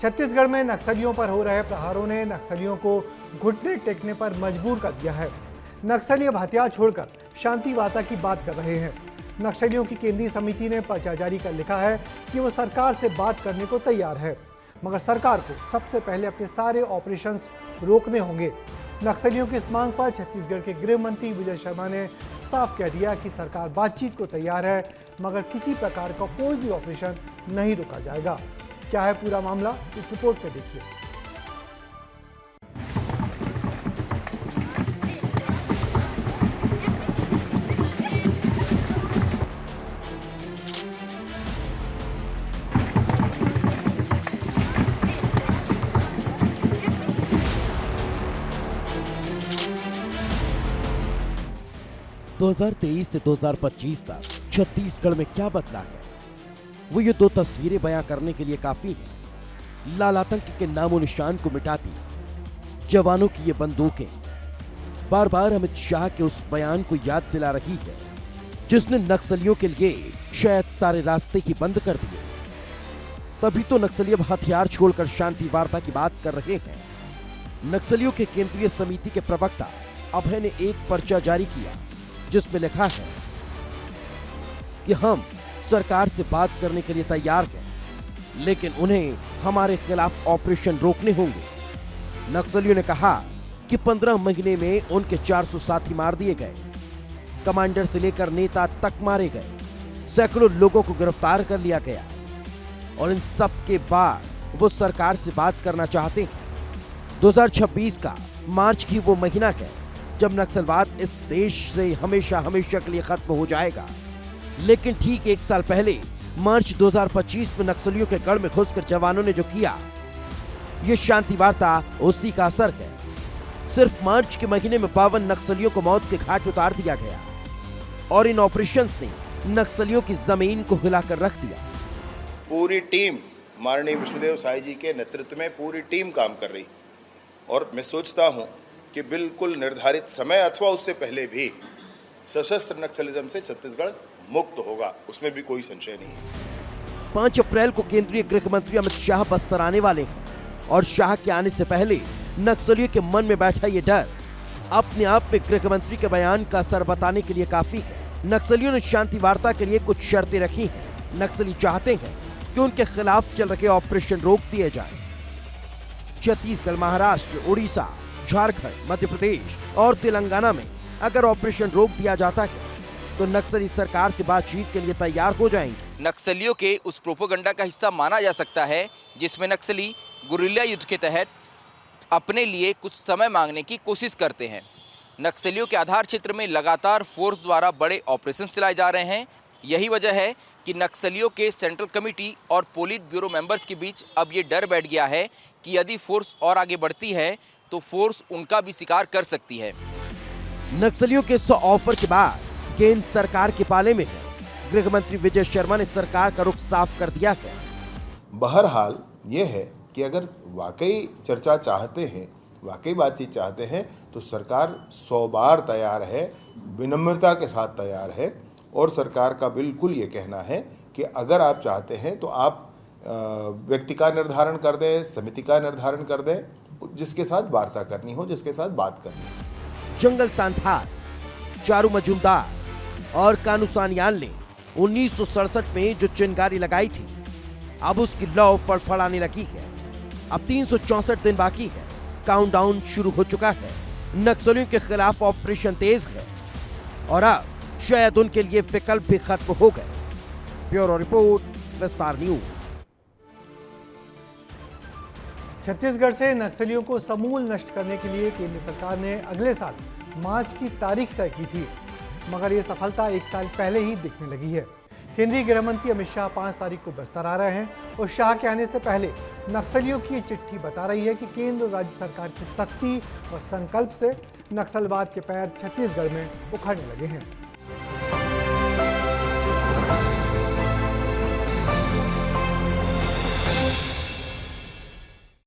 छत्तीसगढ़ में नक्सलियों पर हो रहे प्रहारों ने नक्सलियों को घुटने टेकने पर मजबूर कर दिया है। नक्सली अब हथियार छोड़कर शांति वार्ता की बात कर रहे हैं। नक्सलियों की केंद्रीय समिति ने पर्चा जारी कर लिखा है कि वो सरकार से बात करने को तैयार है, मगर सरकार को सबसे पहले अपने सारे ऑपरेशंस रोकने होंगे। नक्सलियों की इस मांग पर छत्तीसगढ़ के गृह मंत्री विजय शर्मा ने साफ कह दिया कि सरकार बातचीत को तैयार है, मगर किसी प्रकार का कोई भी ऑपरेशन नहीं रोका जाएगा। क्या है पूरा मामला, इस रिपोर्ट में देखिए। दो 2023 से 2025 तक छत्तीसगढ़ में क्या बदला है, वो ये दो तस्वीरें बयां करने के लिए काफी है। लाल आतंक के नामो निशान को मिटाती जवानों की ये बंदूकें बार बार अमित शाह के उस बयान को याद दिला रही है, जिसने नक्सलियों के लिए शायद सारे रास्ते ही बंद कर दिए। तभी तो नक्सली अब हथियार छोड़कर शांति वार्ता की बात कर रहे हैं। नक्सलियों के केंद्रीय समिति के प्रवक्ता अभय ने एक पर्चा जारी किया, जिसमें लिखा है कि हम सरकार से बात करने के लिए तैयार हैं, लेकिन उन्हें हमारे खिलाफ ऑपरेशन रोकने होंगे। नक्सलियों ने कहा कि 15 महीने में उनके 400 साथी मार दिए गए, कमांडर से लेकर नेता तक मारे गए, सैकड़ों लोगों को गिरफ्तार कर लिया गया, और इन सब के बाद वो सरकार से बात करना चाहते हैं। 2026 का मार्च की वो महीना है जब नक्सलवाद इस देश से हमेशा हमेशा के लिए खत्म हो जाएगा। लेकिन ठीक एक साल पहले मार्च 2025 में नक्सलियों के गढ़ में घुसकर जवानों ने जो किया, ये शांति वार्ता उसी का असर है। सिर्फ मार्च के महीने में 52 नक्सलियों को मौत के घाट उतार दिया गया, और इन ऑपरेशंस ने नक्सलियों की जमीन को हिलाकर रख दिया। पूरी टीम माननीय विष्णुदेव साई जी के नेतृत्व में पूरी टीम काम कर रही, और मैं सोचता हूं कि बिल्कुल निर्धारित समय अथवा उससे पहले भी सशस्त्र नक्सलिज्म से छत्तीसगढ़ मुक्त होगा, उसमें भी कोई संशय नहीं है। 5 अप्रैल को केंद्रीय गृह मंत्री अमित शाह बस्तर आने वाले हैं, और शाह के आने से पहले नक्सलियों के मन में बैठा ये डर अपने आप में गृह मंत्री के बयान का असर बताने के लिए काफी है। नक्सलियों ने शांति वार्ता के लिए कुछ शर्तें रखी हैं। नक्सली चाहते हैं कि उनके खिलाफ चल रहे ऑपरेशन रोक दिए जाएं। छत्तीसगढ़, महाराष्ट्र, उड़ीसा, झारखंड, मध्य प्रदेश और तेलंगाना में अगर ऑपरेशन रोक दिया जाता है तो नक्सली सरकार से बातचीत के लिए तैयार हो जाएंगे। नक्सलियों के उस प्रोपोगंडा का हिस्सा माना जा सकता है जिसमें नक्सली गुरिल्ला युद्ध के तहत अपने लिए कुछ समय मांगने की कोशिश करते हैं। नक्सलियों के आधार क्षेत्र में लगातार फोर्स द्वारा बड़े ऑपरेशन चलाए जा रहे हैं। यही वजह है कि नक्सलियों के सेंट्रल कमेटी और पोलित ब्यूरो मेंबर्स के बीच अब ये डर बैठ गया है कि यदि फोर्स और आगे बढ़ती है तो फोर्स उनका भी शिकार कर सकती है। नक्सलियों के 100 ऑफर के बाद केंद्र सरकार के पाले में है। गृह मंत्री विजय शर्मा ने सरकार का रुख साफ कर दिया है। बहरहाल ये है कि अगर वाकई चर्चा चाहते हैं, वाकई बातचीत चाहते हैं, तो सरकार 100 बार तैयार है, विनम्रता के साथ तैयार है। और सरकार का बिल्कुल ये कहना है कि अगर आप चाहते हैं तो आप व्यक्ति का निर्धारण कर दें, समिति का निर्धारण कर दें, जिसके साथ वार्ता करनी हो, जिसके साथ बात करनी हो। जंगल सांथार, चारू मजूमदार और कानू सान्याल ने 1967 में जो चिंगारी लगाई थी, अब उसकी लौ फड़फड़ाने लगी है। अब 364 दिन बाकी है, काउंटडाउन शुरू हो चुका है। नक्सलियों के खिलाफ ऑपरेशन तेज है, और अब शायद उनके लिए विकल्प भी खत्म हो गए। ब्यूरो रिपोर्ट, विस्तार न्यूज। छत्तीसगढ़ से नक्सलियों को समूल नष्ट करने के लिए केंद्र सरकार ने अगले साल मार्च की तारीख तय की थी, मगर ये सफलता 1 साल पहले ही दिखने लगी है। केंद्रीय गृह मंत्री अमित शाह 5 तारीख को बस्तर आ रहे हैं, और शाह के आने से पहले नक्सलियों की ये चिट्ठी बता रही है कि केंद्र और राज्य सरकार की सख्ती और संकल्प से नक्सलवाद के पैर छत्तीसगढ़ में उखड़ने लगे हैं।